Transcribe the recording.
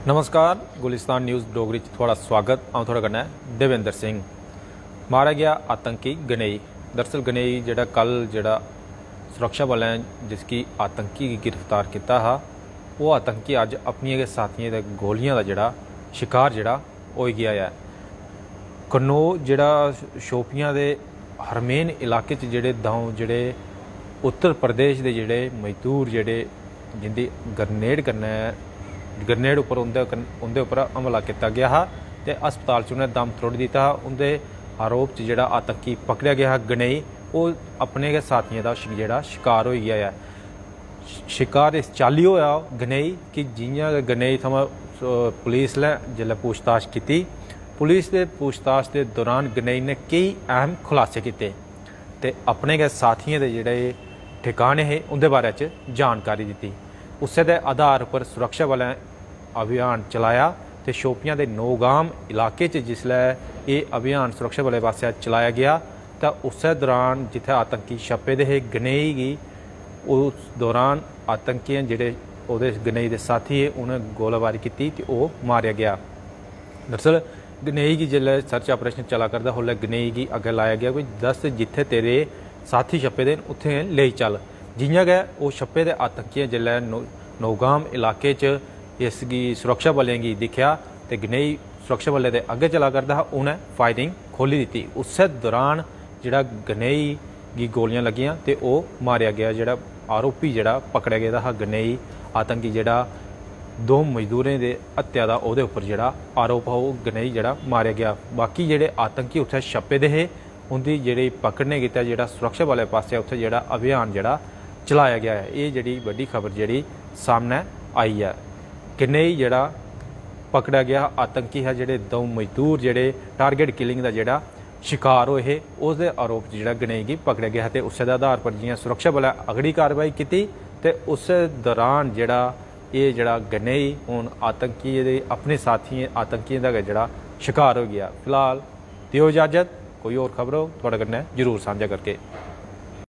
नमस्कार, गुलिस्तान न्यूज़ डोगरी थोड़ा स्वागत। आऊँ थोड़ा करना है देवेंद्र सिंह मारा गया आतंकी गनेई। दरअसल गनेई जड़ा कल जड़ा सुरक्षा बलें जिसकी आतंकी गिरफ्तार किया हा, वो आतंकी अज अपनी साथियों के गोलियां का जड़ा शिकार जड़ा हो गया है। कन्नौज जड़ा शोपियां के हरमेन इलाके जड़े दाऊं जड़े उत्तर प्रदेश के जड़े मजदूर जड़े जिंदी ग्रनेड उपर उनके उपर हमला किया गया हा ते अस्पताल च उन्हें दम त्रोड़ दिता हा। उनके आरोप च जड़ा आतंकी पकड़िया गया हा गनेई, वो अपने के साथियों का जड़ा शिकार हो गया है। शिकार इस चाली होया गनेई कि जियां गनेई थमां पुलिस ने जिसलै पूछताछ की, पुलिस के पूछताछ के दौरान गनेई ने कई अहम खुलासे किए ते अपने के साथियों के जोड़े ठिकाने है उनके बारे च जानकारी दी। उस आधार पर सुरक्षा बलें अभियान चलाया तो शोपियां के नौगाम इलाके जिसलै ये अभियान सुरक्षा बलें पास चलाया गया तो उस दौरान जिथे आतंकी छप्पे दे है गनेई की, उस दौरान आतंकी जोड़े वो गनेई के साथी है उन्हें गोलाबारी की तो वह मारिया गया। दरअसल गनेई की जिसलै सर्च ऑपरेशन चला करता उसले गनेई की अगे लाया गया कोई 10 जिथे तेरे साथी छप्पे दे उत्थे ले चल। जियां गै वो छप्पे दे आतंकी जिसलै नौगाम इलाके च इसकी सुरक्षा बलें की दिखा तो गनेई सुरक्षा बलें के अगे चला करता हा, उन्हें फायरिंग खोली दी। उस दौरान जड़ा गनेई की गोलियां लगियां तो वह मारिया गया। जड़ा आरोपी जड़ा पकड़ा गया हा गनेई आतंकी जड़ा 2 मजदूरों के हत्या का वो उपर जड़ा आरोप है वो गनेई जड़ा मारिया गया। बाकी जेडे आतंकी उत्थे छप्पे दे है उनकी जी पकड़ने की जड़ा सुरक्षा बलें पास उत्थे जड़ा अभियान जड़ा चलाया गया है। ये जी बड़ी खबर जी सामने आई है। गनेई जड़ा पकड़ा गया आतंकी है जोड़े 2 मजदूर जोड़े टारगेट किलिंग का जोड़ा शिकार होए उस आरोप जोड़ा गनेई की पकड़ा गया तो उस आधार पर जियां सुरक्षा बलें अगड़ी कार्रवाई की तो उस दौरान जड़ा ये जड़ा गनेई हूँ आतंकी अपने साथियों आतंकियों का जड़ा शिकार हो गया। फिलहाल दियो इजाजत, कोई और खबर हो थोड़े कन्नै जरूर साझा करके।